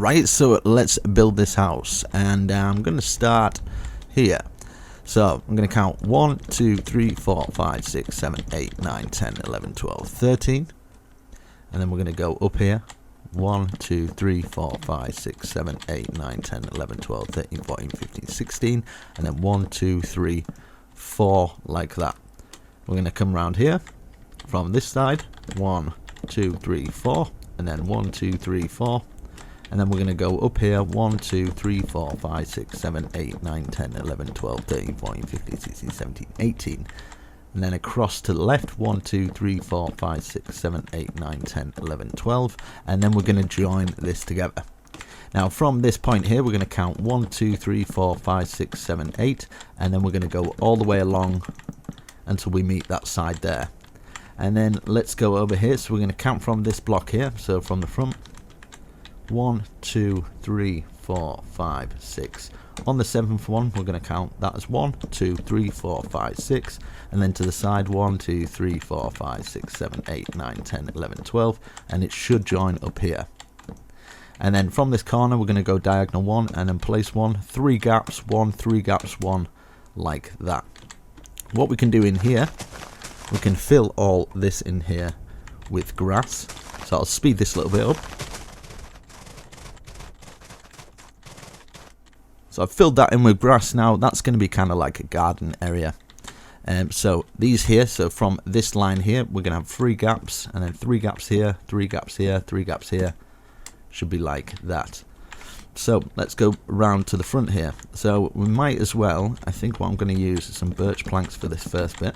Right, so let's build this house, and I'm going to start here. So I'm going to count 1, 2, 3, 4, 5, 6, 7, 8, 9, 10, 11, 12, 13. And then we're going to go up here. 1, 2, 3, 4, 5, 6, 7, 8, 9, 10, 11, 12, 13, 14, 15, 16. And then 1, 2, 3, 4, like that. We're going to come around here from this side. 1, 2, 3, 4. And then 1, 2, 3, 4. And then we're going to go up here. 1, 2, 3, 4, 5, 6, 7, 8, 9, 10, 11, 12, 13, 14, 15, 16, 17, 18. And then across to the left. 1, 2, 3, 4, 5, 6, 7, 8, 9, 10, 11, 12. And then we're going to join this together. Now from this point here, we're going to count 1, 2, 3, 4, 5, 6, 7, 8. And then we're going to go all the way along until we meet that side there. And then let's go over here. So we're going to count from this block here. So from the front. 1, 2, 3, 4, 5, 6. On the 7th one, we're going to count that as 1, 2, 3, 4, 5, 6. And then to the side, 1, 2, 3, 4, 5, 6, 7, 8, 9, 10, 11, 12. And it should join up here. And then from this corner, we're going to go diagonal 1 and then place 1, 3 gaps, 1, 3 gaps, 1, like that. What we can do in here, we can fill all this in here with grass. So I'll speed this a little bit up. So I've filled that in with grass. Now that's going to be kind of like a garden area. So these here, so from this line here, we're going to have 3 gaps, and then 3 gaps here, 3 gaps here, 3 gaps here. Should be like that. So let's go round to the front here. So we might as well, I think what I'm going to use is some birch planks for this first bit.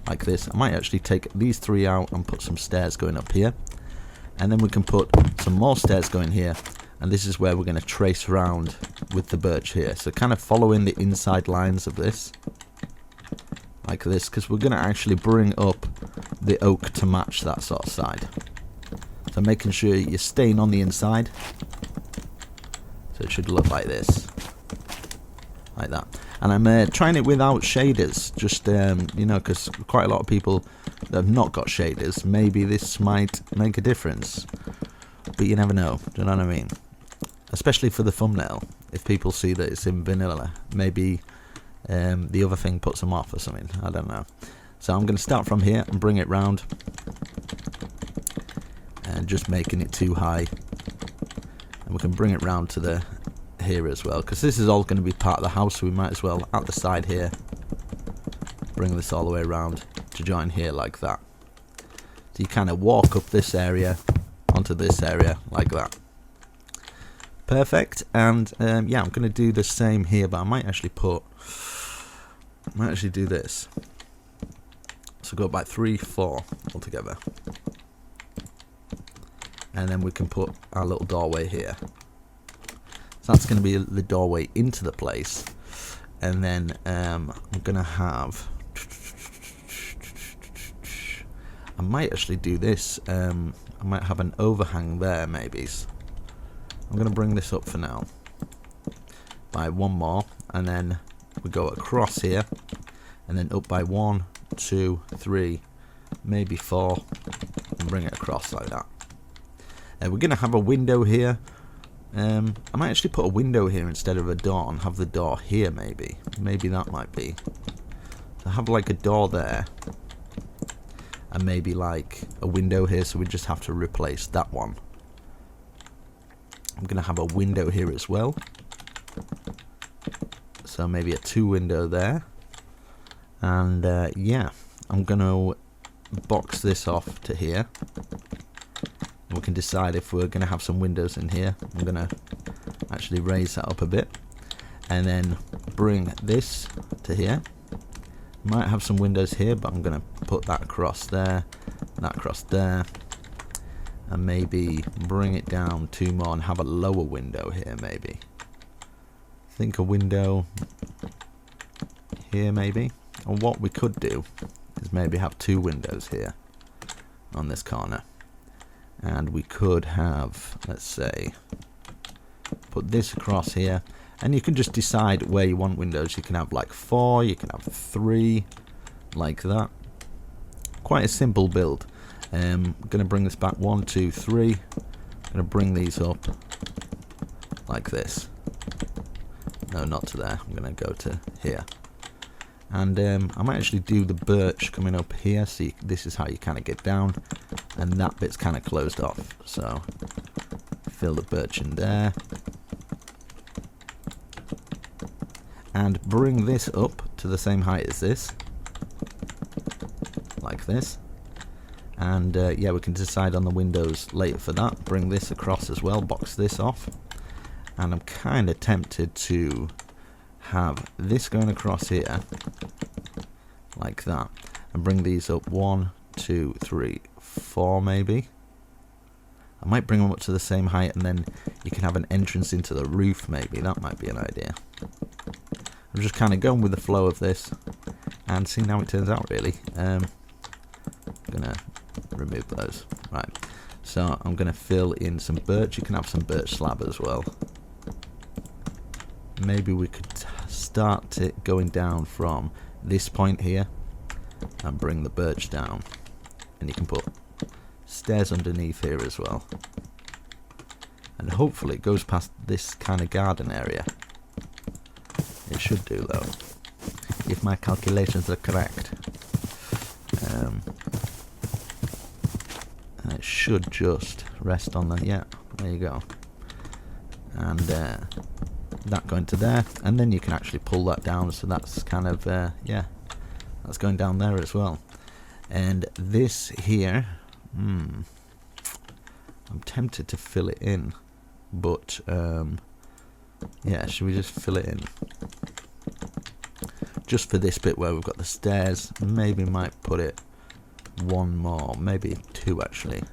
Like this. I might actually take these 3 out and put some stairs going up here. And then we can put some more stairs going here. And this is where we're going to trace around with the birch here. So kind of following the inside lines of this. Like this. Because we're going to actually bring up the oak to match that sort of side. So making sure you're staying on the inside. So it should look like this. Like that. And I'm trying it without shaders. Just, you know, because quite a lot of people that have not got shaders. Maybe this might make a difference. But you never know. Do you know what I mean? Especially for the thumbnail. If people see that it's in vanilla, maybe the other thing puts them off or something. I don't know. So I'm going to start from here and bring it round. And just making it too high. And we can bring it round to the here as well. Because this is all going to be part of the house. So we might as well, at the side here, bring this all the way around to join here like that. So you kind of walk up this area onto this area like that. Perfect. And yeah, I'm going to do the same here, but I might actually do this. So go by 3, 4 altogether. And then we can put our little doorway here. So that's going to be the doorway into the place. And then I'm going to have, I might actually do this. I might have an overhang there, maybe. I'm going to bring this up for now by 1 more, and then we go across here, and then up by 1, 2, 3, maybe 4, and bring it across like that. We're going to have a window here. I might actually put a window here instead of a door, and have the door here maybe. Maybe that might be. So have like a door there. And maybe like a window here, so we just have to replace that one. I'm going to have a window here as well. So maybe a 2 window there. And yeah, I'm going to box this off to here. And we can decide if we're going to have some windows in here. I'm going to actually raise that up a bit. And then bring this to here. Might have some windows here, but I'm going to put that across there, that across there, and maybe bring it down 2 more and have a lower window here maybe. I think a window here maybe. Or what we could do is maybe have 2 windows here on this corner. And we could have, let's say, put this across here. And you can just decide where you want windows. You can have like 4, you can have 3, like that. Quite a simple build. I'm going to bring this back 1, 2, 3. going to bring these up like this. No, not to there. I'm going to go to here. And I might actually do the birch coming up here. So this is how you kind of get down. And that bit's kind of closed off. So fill the birch in there. And bring this up to the same height as this. Like this. And yeah, we can decide on the windows later for that. Bring this across as well. Box this off. And I'm kind of tempted to have this going across here. Like that. And bring these up 1, 2, 3, 4 maybe. I might bring them up to the same height and then you can have an entrance into the roof maybe. That might be an idea. I'm just kind of going with the flow of this and seeing how it turns out really. I'm gonna remove those. Right. So I'm gonna fill in some birch. You can have some birch slab as well. Maybe we could start it going down from this point here and bring the birch down. And you can put stairs underneath here as well. And hopefully it goes past this kind of garden area. It should do though, if my calculations are correct. And it should just rest on the, yeah, there you go. And that going to there, and then you can actually pull that down, so that's kind of, yeah, that's going down there as well. And this here, I'm tempted to fill it in, but yeah, should we just fill it in? Just for this bit where we've got the stairs, maybe might put it one more, maybe two actually,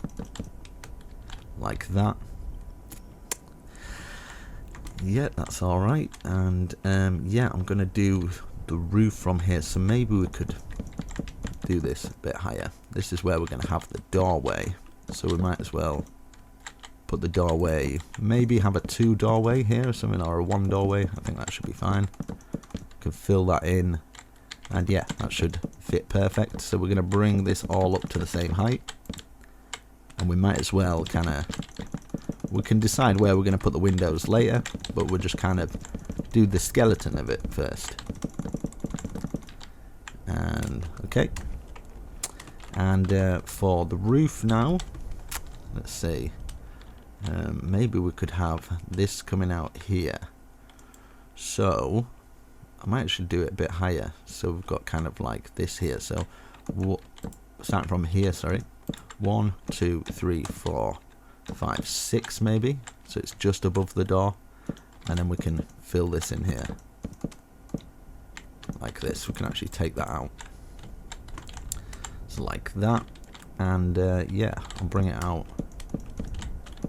like that. Yeah, that's alright. And yeah, I'm gonna do the roof from here, so maybe we could do this a bit higher. This is where we're gonna have the doorway, so we might as well put the doorway, maybe have a 2 doorway here or something, or a 1 doorway. I think that should be fine. Can fill that in, and yeah, that should fit perfect. So we're gonna bring this all up to the same height, and we might as well kind of, we can decide where we're going to put the windows later, but we'll just kind of do the skeleton of it first. And okay, and for the roof now, let's see, maybe we could have this coming out here. So I might actually do it a bit higher, so we've got kind of like this here. So starting from here, sorry, 1, 2, 3, 4, 5, 6 maybe, so it's just above the door, and then we can fill this in here like this. We can actually take that out, so like that. And yeah, I'll bring it out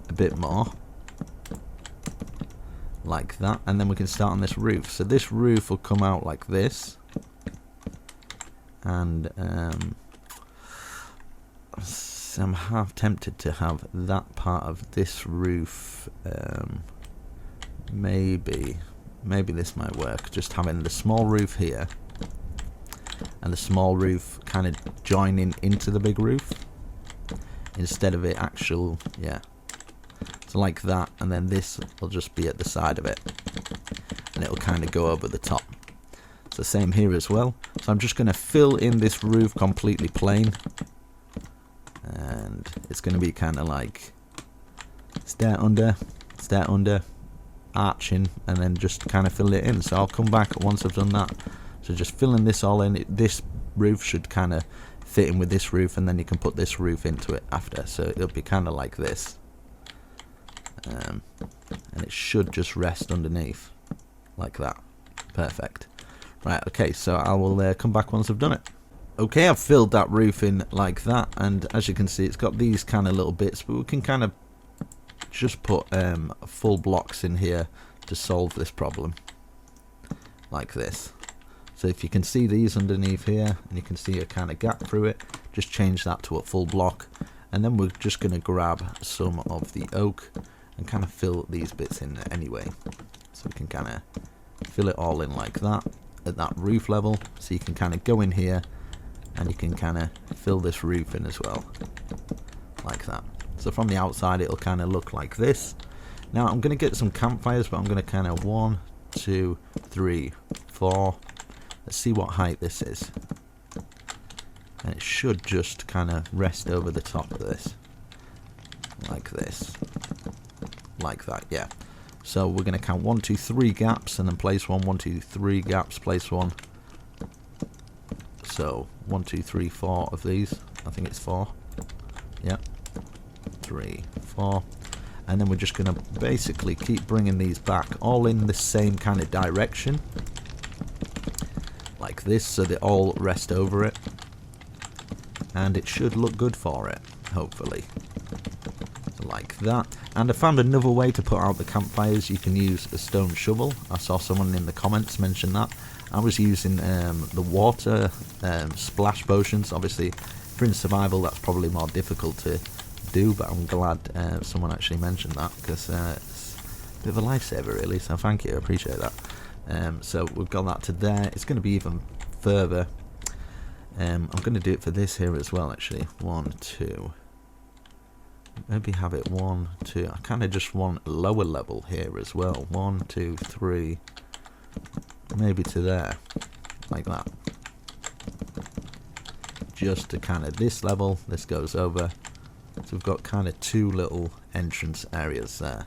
a bit more like that, and then we can start on this roof. So this roof will come out like this, and I'm half tempted to have that part of this roof, maybe this might work, just having the small roof here and the small roof kind of joining into the big roof instead of it actual, yeah, so like that, and then this will just be at the side of it and it'll kind of go over the top. It's the same here as well. So I'm just going to fill in this roof completely plain, and it's going to be kind of like stair under, arching, and then just kind of fill it in. So I'll come back once I've done that. So just filling this all in. This roof should kind of fit in with this roof, and then you can put this roof into it after. So it'll be kind of like this, and it should just rest underneath like that. Perfect. Right, okay, so I will come back once I've done it. Okay, I've filled that roof in like that, and as you can see, it's got these kind of little bits, but we can kind of just put full blocks in here to solve this problem, like this. So if you can see these underneath here, and you can see a kind of gap through it, just change that to a full block, and then we're just going to grab some of the oak and kind of fill these bits in anyway. So we can kind of fill it all in like that, at that roof level, so you can kind of go in here and you can kind of fill this roof in as well, like that. So from the outside it'll kind of look like this. Now I'm going to get some campfires, but I'm going to kind of 1, 2, 3, 4. Let's see what height this is. And it should just kind of rest over the top of this. Like this. Like that, yeah. So we're going to count 1, 2, 3 gaps and then place 1, 1, 2, 3 gaps, place 1. So 1, 2, 3, 4 of these. I think it's 4. Yep. 3, 4. And then we're just going to basically keep bringing these back all in the same kind of direction. Like this, so they all rest over it. And it should look good for it, hopefully. Like that. And I found another way to put out the campfires. You can use a stone shovel. I saw someone in the comments mention that. I was using the water splash potions. Obviously, for in survival, that's probably more difficult to do, but I'm glad someone actually mentioned that, because it's a bit of a lifesaver, really. So thank you, I appreciate that. So we've got that to there. It's going to be even further. I'm going to do it for this here as well, actually. 1, 2. Maybe have it 1, 2. I kind of just want lower level here as well. 1, 2, 3. Maybe to there, like that. Just to kind of this level. This goes over. So we've got kind of 2 little entrance areas there,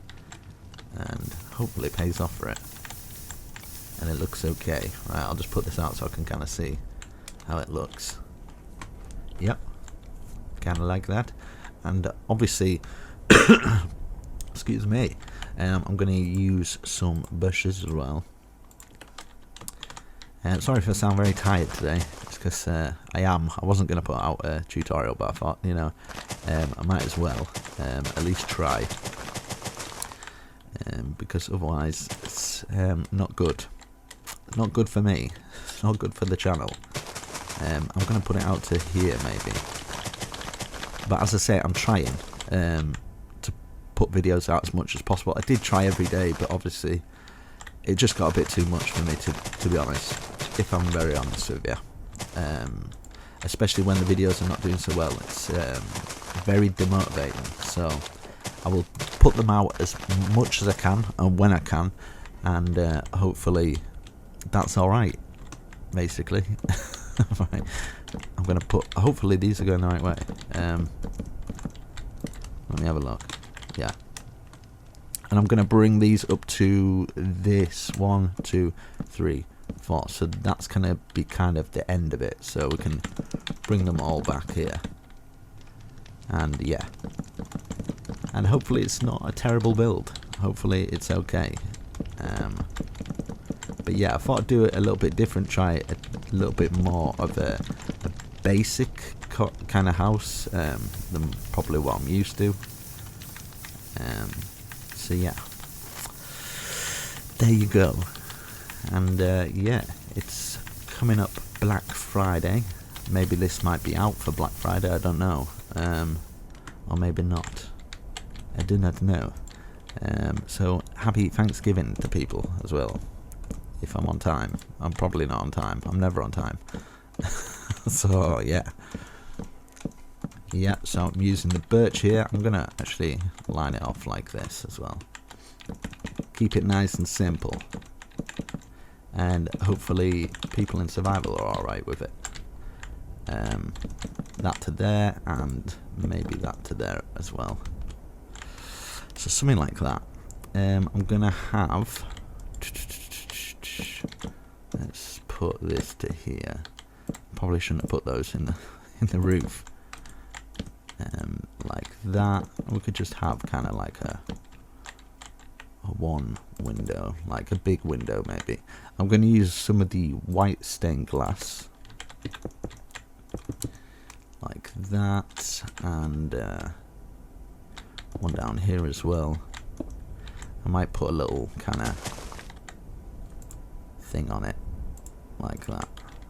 and hopefully it pays off for it. And it looks okay. Right, I'll just put this out so I can kind of see how it looks. Yep, kind of like that. And obviously, excuse me, I'm going to use some bushes as well. Sorry if I sound very tired today. It's because I wasn't going to put out a tutorial, but I thought, you know, I might as well at least try. Because otherwise it's not good. Not good for me. It's not good for the channel. I'm going to put it out to here maybe. But as I say, I'm trying to put videos out as much as possible. I did try every day, but obviously it just got a bit too much for me, to be honest, if I'm very honest with you. Especially when the videos are not doing so well. It's very demotivating. So I will put them out as much as I can and when I can, and hopefully that's alright, basically. Right. I'm going to put, hopefully these are going the right way. Let me have a look. Yeah. And I'm going to bring these up to this 1, 2, 3, 4. So that's going to be kind of the end of it. So we can bring them all back here. And yeah. And hopefully it's not a terrible build. Hopefully it's okay. But yeah, I thought I'd do it a little bit different, try a little bit more of a basic kind of house than probably what I'm used to. So yeah, there you go. And yeah, it's coming up Black Friday. Maybe this might be out for Black Friday, I don't know. Or maybe not. I do not know. So happy Thanksgiving to people as well. If I'm on time. I'm probably not on time. I'm never on time. So yeah. Yeah, so I'm using the birch here. I'm going to actually line it off like this as well. Keep it nice and simple. And hopefully people in survival are alright with it. That to there, and maybe that to there as well. So something like that. I'm going to have... Let's put this to here. Probably shouldn't have put those in the roof. Like that. We could just have kind of like a one window, like a big window maybe. I'm going to use some of the white stained glass, like that, and one down here as well. I might put a little kind of thing on it, like that,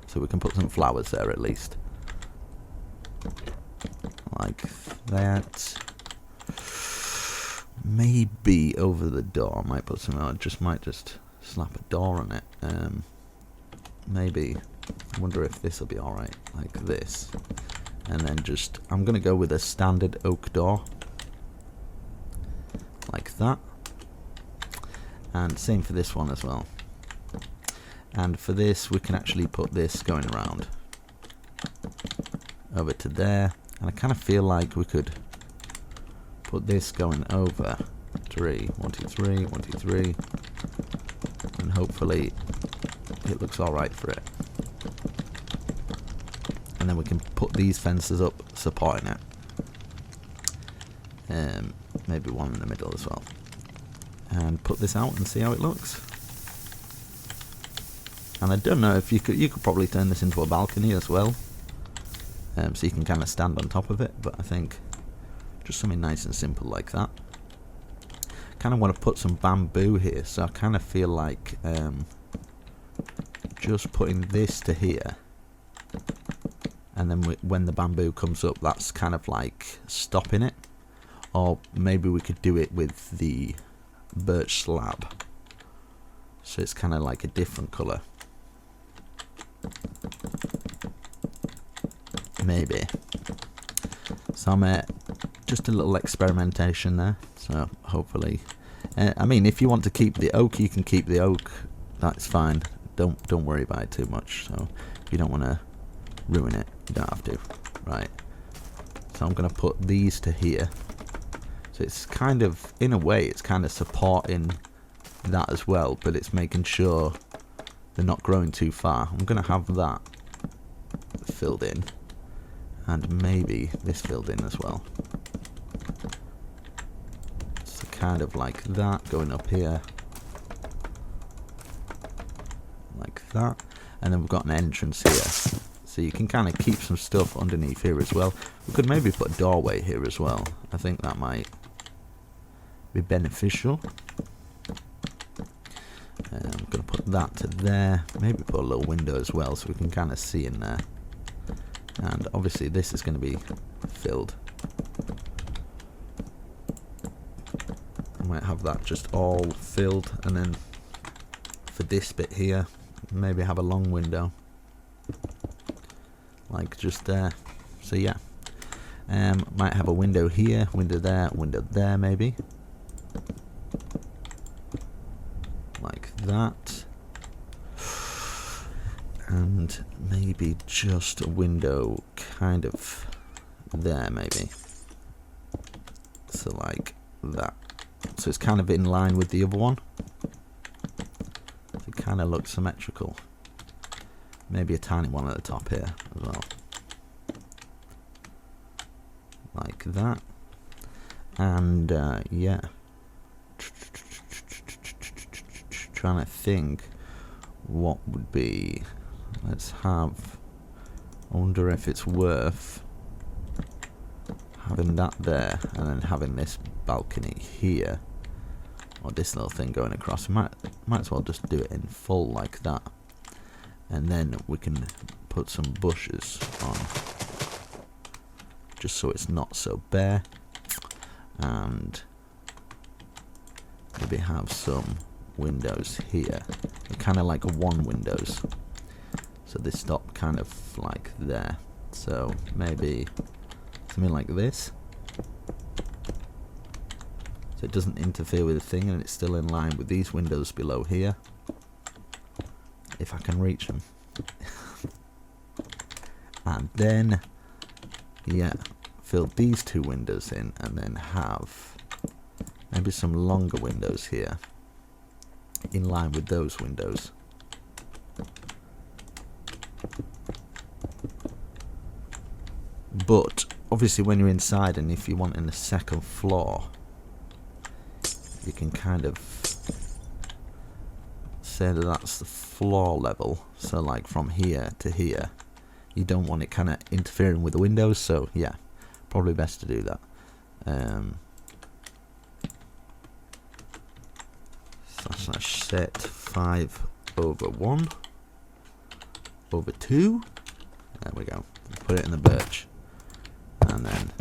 so we can put some flowers there at least, like that. Maybe over the door I might put some, I might just slap a door on it. Maybe, I wonder if this will be alright, like this. And then just, I'm going to go with a standard oak door, that. And same for this one as well. And for this, we can actually put this going around over to there. And I kind of feel like we could put this going over 3, 1, 2, 3, 1, 2, 3, and hopefully it looks alright for it. And then we can put these fences up supporting it. Maybe one in the middle as well. And put this out and see how it looks. And I don't know if you could probably turn this into a balcony as well. So you can kind of stand on top of it, but I think just something nice and simple like that. Kind of want to put some bamboo here, so I kind of feel like just putting this to here, and then when the bamboo comes up, that's kind of like stopping it. Or maybe we could do it with the birch slab, so it's kind of like a different colour. Maybe. So I'm just a little experimentation there. So hopefully, I mean, if you want to keep the oak, you can keep the oak. That's fine. Don't worry about it too much. So if you don't want to ruin it, you don't have to. Right. So I'm gonna put these to here. So it's kind of, in a way, it's kind of supporting that as well, but it's making sure they're not growing too far. I'm gonna have that filled in. And maybe this filled in as well. So kind of like that, going up here. Like that. And then we've got an entrance here. So you can kind of keep some stuff underneath here as well. We could maybe put a doorway here as well. I think that might be beneficial. I'm going to put that to there. Maybe put a little window as well so we can kind of see in there. And obviously this is going to be filled. I might have that just all filled, and then for this bit here, maybe have a long window. Like just there. So yeah. Might have a window here, window there maybe. Like that. And maybe just a window kind of there maybe. So like that. So it's kind of in line with the other one. It kind of looks symmetrical. Maybe a tiny one at the top here as well. Like that. And yeah. Trying to think what would be. Let's have. I wonder if it's worth having that there and then having this balcony here, or this little thing going across. Might as well just do it in full like that, and then we can put some bushes on, just so it's not so bare, and maybe have some windows here, kind of like one windows. So they stop kind of like there. So maybe something like this. So it doesn't interfere with the thing and it's still in line with these windows below here. If I can reach them. And then, yeah, fill these two windows in and then have maybe some longer windows here. In line with those windows. But obviously when you're inside, and if you want in the second floor, you can kind of say that that's the floor level. So like from here to here, you don't want it kind of interfering with the windows. So yeah, probably best to do that. Slash set 5/1 over 2. There we go. Put it in the birch. And then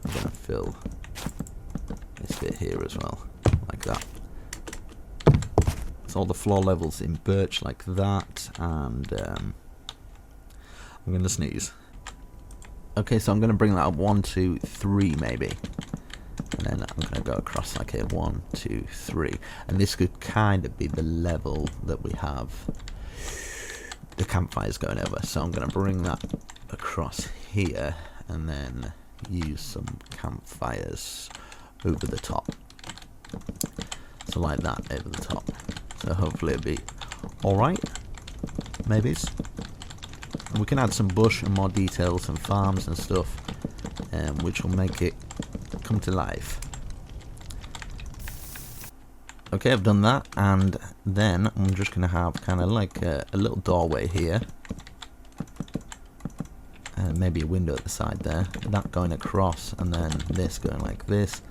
I'm going to fill this bit here as well. Like that. So all the floor levels in birch like that. And I'm going to sneeze. Okay, so I'm going to bring that up 1, 2, 3 maybe. and then I'm going to go across like here, 1, 2, 3, and this could kind of be the level that we have the campfires going over. So I'm going to bring that across here and then use some campfires over the top, so like that over the top. So hopefully it'll be alright, maybe. And we can add some bush and more details and farms and stuff, which will make it come to life. Okay, I've done that, and then I'm just going to have kind of like a little doorway here, and maybe a window at the side there, that going across, and then this going like this.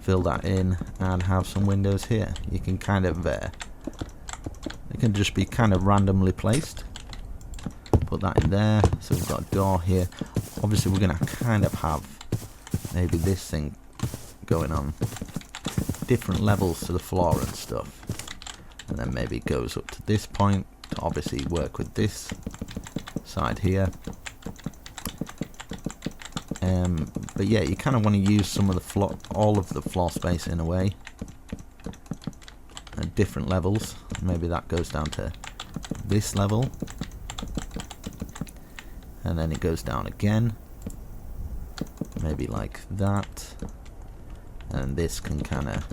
Fill that in and have some windows here. You can kind of they can just be kind of randomly placed. Put that in there, so we've got a door here. Obviously we're going to kind of have maybe this thing going on different levels to the floor and stuff, and then maybe it goes up to this point to obviously work with this side here. But yeah, you kind of want to use some of the floor, all of the floor space in a way, at different levels. Maybe that goes down to this level, and then it goes down again, maybe like that, and this can kind of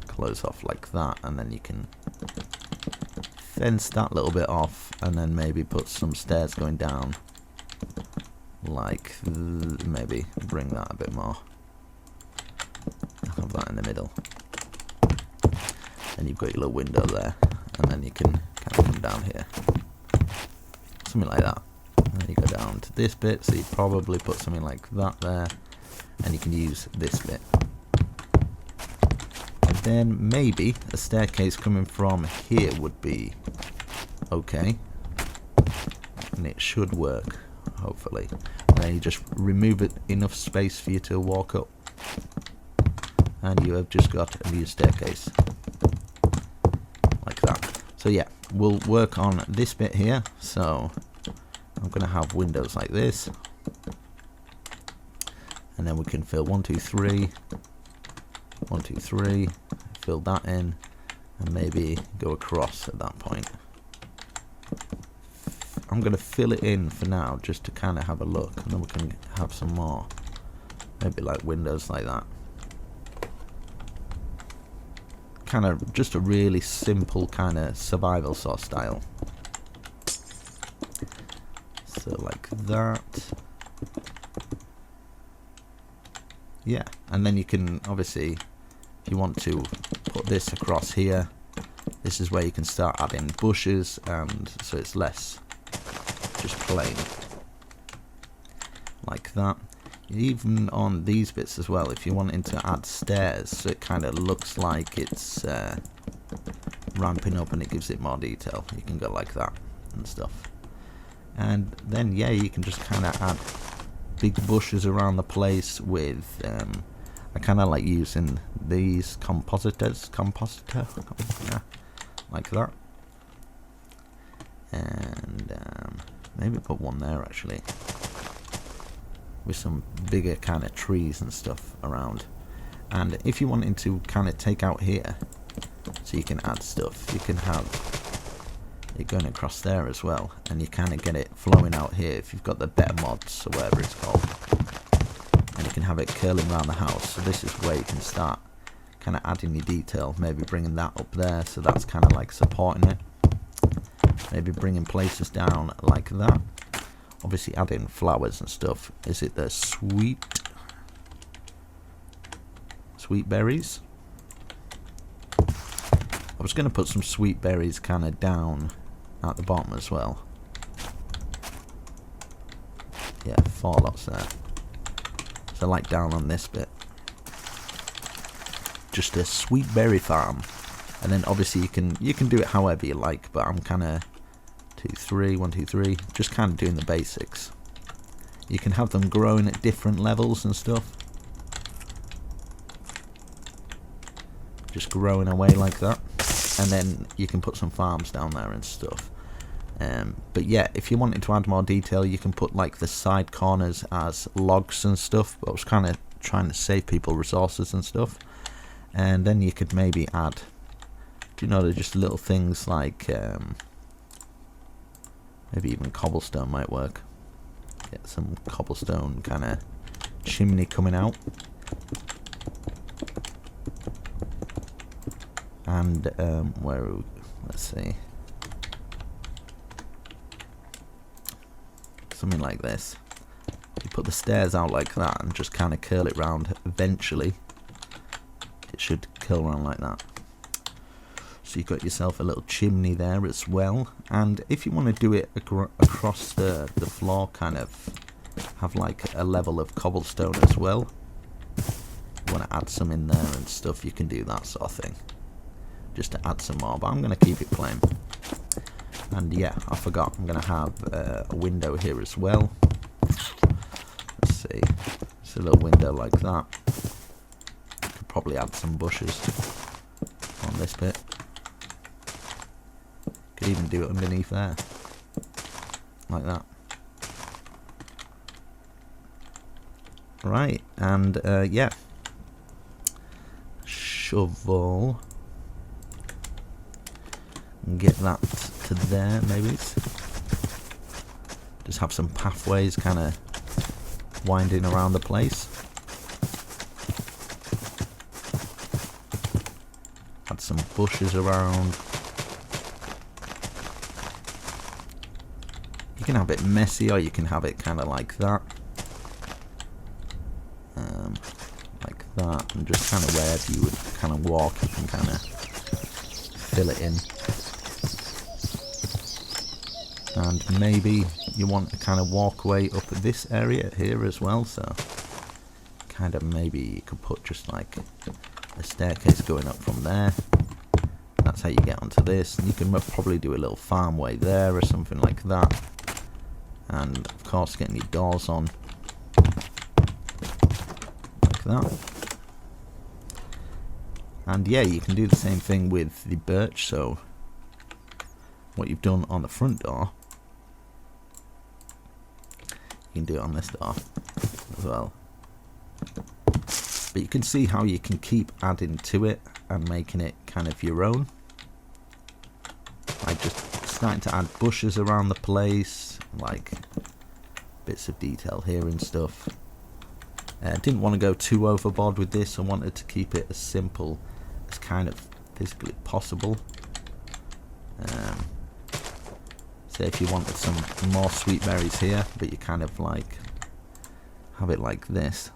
close off like that, and then you can fence that little bit off, and then maybe put some stairs going down like maybe bring that a bit more, have that in the middle, and you've got your little window there, and then you can kind of come down here, something like that. And then you go down to this bit, so you probably put something like that there, and you can use this bit. And then maybe a staircase coming from here would be okay, and it should work, hopefully. And then you just remove it enough space for you to walk up, and you have just got a new staircase like that. So yeah, we'll work on this bit here. So I'm going to have windows like this, and then we can fill 1, 2, 3, 1, 2, 3, fill that in, and maybe go across at that point. I'm going to fill it in for now, just to kind of have a look, and then we can have some more, maybe like windows like that. Kind of just a really simple kind of survival sort of style. So like that. Yeah, and then you can obviously, if you want to put this across here, this is where you can start adding bushes, and so it's less just plain like that. Even on these bits as well, if you're wanting to add stairs, so it kind of looks like it's ramping up and it gives it more detail, you can go like that and stuff. And then yeah, you can just kind of add big bushes around the place with I kind of like using these compositor, yeah, like that. And maybe put one there actually, with some bigger kind of trees and stuff around. And if you wanted to kind of take out here, so you can add stuff, you can have it going across there as well, and you kind of get it flowing out here if you've got the better mods or whatever it's called, and you can have it curling around the house. So this is where you can start kind of adding your detail, maybe bringing that up there, so that's kind of like supporting it, maybe bringing places down like that. Obviously adding flowers and stuff. Is it the sweet berries? I was going to put some sweet berries kind of down at the bottom as well. Yeah, 4 lots there. So like down on this bit, just a sweet berry farm. And then obviously you can do it however you like, but I'm kind of 2, 3, 1, 2, 3, just kind of doing the basics. You can have them growing at different levels and stuff, just growing away like that, and then you can put some farms down there and stuff. But yeah, if you wanted to add more detail, you can put like the side corners as logs and stuff, but I was kind of trying to save people resources and stuff. And then you could maybe add, do you know, they're just little things like maybe even cobblestone might work. Get some cobblestone kind of chimney coming out. And let's see, something like this. You put the stairs out like that and just kind of curl it round. Eventually it should curl around like that. So you've got yourself a little chimney there as well. And if you want to do it across the floor, kind of have like a level of cobblestone as well, you want to add some in there and stuff, you can do that sort of thing, just to add some more, but I'm going to keep it plain. And yeah, I forgot, I'm going to have a window here as well. Let's see, it's a little window like that. Could probably add some bushes on this bit. Could even do it underneath there, like that. Right, and yeah, shovel. Get that to there, maybe. Just have some pathways kind of winding around the place. Add some bushes around. You can have it messy, or you can have it kind of like that. Like that, and just kind of wherever you would kind of walk, you can kind of fill it in. And maybe you want to kind of walk away up this area here as well, so kind of maybe you could put just like a staircase going up from there. That's how you get onto this, and you can probably do a little farmway there or something like that. And of course getting your doors on like that. And yeah, you can do the same thing with the birch, so what you've done on the front door, you can do it on this door as well. But you can see how you can keep adding to it and making it kind of your own. Like just starting to add bushes around the place, like bits of detail here and stuff. Didn't want to go too overboard with this. I wanted to keep it as simple as kind of physically possible. So if you wanted some more sweet berries here, but you kind of like have it like this,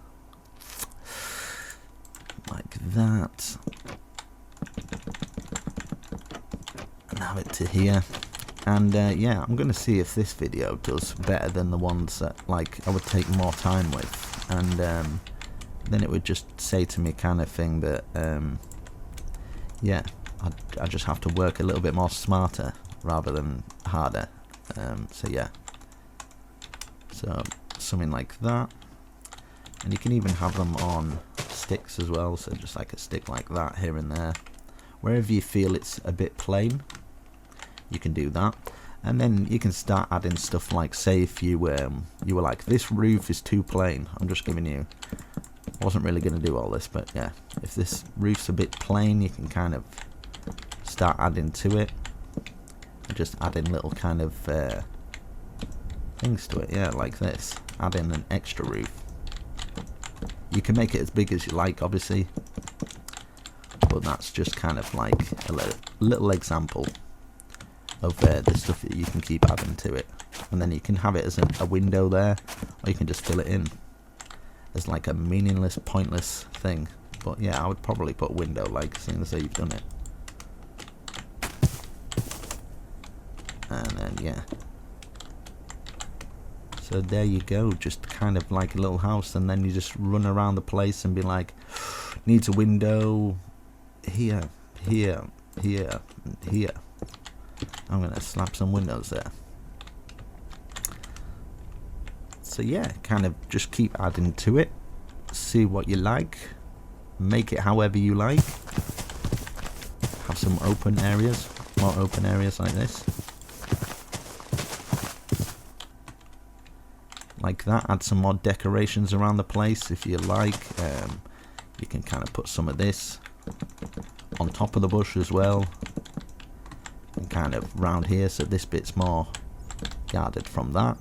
like that, and have it to here. And yeah, I'm going to see if this video does better than the ones that like I would take more time with, and then it would just say to me kind of thing that yeah, I just have to work a little bit more smarter rather than harder. So yeah, so something like that, and you can even have them on sticks as well, so just like a stick like that here and there. Wherever you feel it's a bit plain, you can do that. And then you can start adding stuff like, say if you were like, this roof is too plain, I'm just giving you, I wasn't really going to do all this, but yeah, if this roof's a bit plain, you can kind of start adding to it, and just adding little kind of things to it, yeah, like this, add in an extra roof. You can make it as big as you like, obviously, but that's just kind of like a little example of the stuff that you can keep adding to it. And then you can have it as a window there, or you can just fill it in as like a meaningless, pointless thing. But yeah, I would probably put window, like, seeing as though you've done it. And then yeah, so there you go, just kind of like a little house. And then you just run around the place and be like, needs a window here, here, here, and here. I'm gonna slap some windows there. So yeah, kind of just keep adding to it, see what you like, make it however you like. Have some open areas, more open areas like this, like that. Add some more decorations around the place if you like. You can kind of put some of this on top of the bush as well, and kind of round here, so this bit's more guarded from that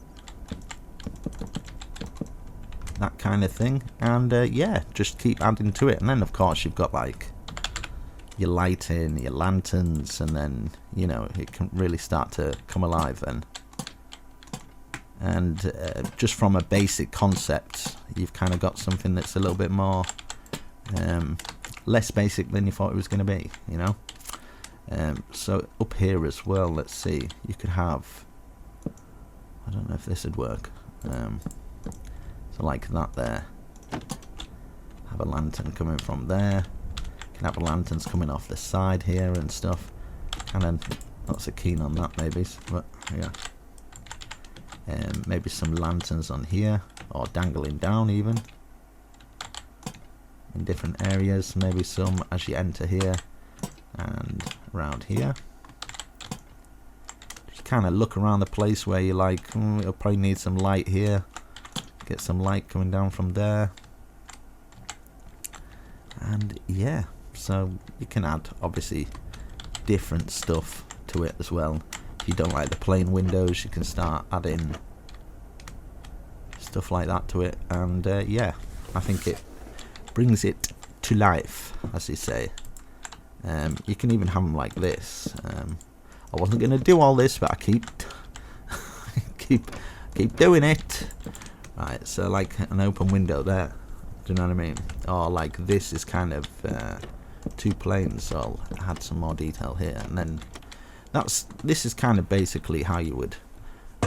kind of thing. And yeah, just keep adding to it. And then of course you've got like your lighting, your lanterns, and then, you know, it can really start to come alive then. And just from a basic concept, you've kind of got something that's a little bit more less basic than you thought it was going to be, you know. So up here as well, let's see, you could have, I don't know if this would work, so like that there, have a lantern coming from there, you can have lanterns coming off the side here and stuff. Kind of not so keen on that maybe, but yeah. Maybe some lanterns on here, or dangling down even in different areas. Maybe some as you enter here and around here. Just kind of look around the place where you're like, it'll probably need some light here. Get some light coming down from there. And yeah, so you can add obviously different stuff to it as well. If you don't like the plain windows, you can start adding stuff like that to it. And yeah, I think it brings it to life, as you say. You can even have them like this. I wasn't going to do all this, but I keep doing it. Right, so like an open window there. Do you know what I mean? Or like this is kind of two planes, so I'll add some more detail here. And then this is kind of basically how you would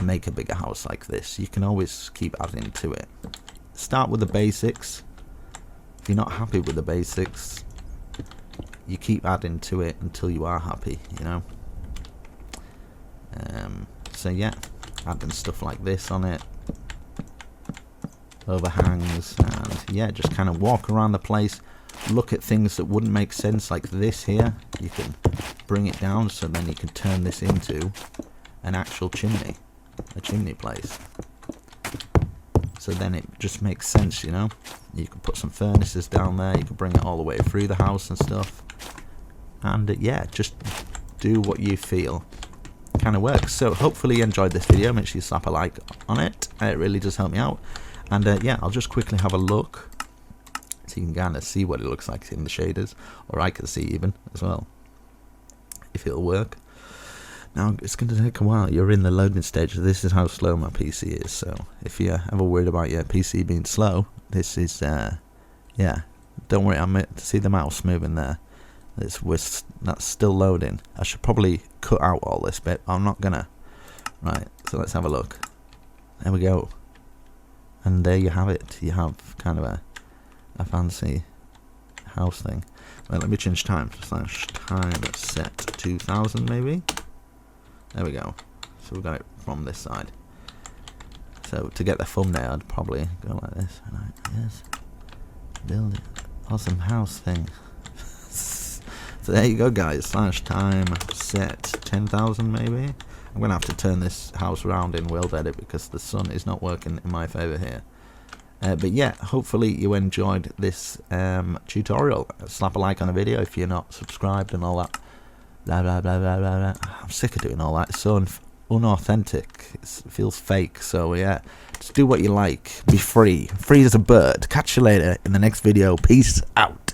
make a bigger house like this. You can always keep adding to it. Start with the basics. If you're not happy with the basics, you keep adding to it until you are happy, you know. So yeah, adding stuff like this on it, overhangs, and yeah, just kind of walk around the place, look at things that wouldn't make sense, like this here. You can bring it down, so then you can turn this into an actual chimney, a chimney place. So then it just makes sense, you know. You can put some furnaces down there, you can bring it all the way through the house and stuff. And yeah, just do what you feel kind of works. So hopefully you enjoyed this video. Make sure you slap a like on it. It really does help me out. And yeah, I'll just quickly have a look so you can kind of see what it looks like in the shaders, or I can see even as well, if it'll work. Now it's going to take a while. You're in the loading stage. This is how slow my PC is. So if you're ever worried about your PC being slow, this is yeah, don't worry. I'm to see the mouse moving there. That's still loading. I should probably cut out all this bit. I'm not gonna. Right, so let's have a look. There we go. And there you have it. You have kind of a fancy house thing. Well, let me change time. /time set 2000 maybe. There we go. So we've got it from this side. So to get the thumbnail, I'd probably go like this. Right, yes. Build it. Awesome house thing. So there you go, guys. /time set 10,000 maybe. I'm going to have to turn this house around in World Edit because the sun is not working in my favour here. But yeah, hopefully you enjoyed this tutorial. Slap a like on the video if you're not subscribed and all that. Blah, blah, blah, blah, blah, blah. I'm sick of doing all that. It's so unauthentic. It feels fake. So yeah, just do what you like. Be free. Free as a bird. Catch you later in the next video. Peace out.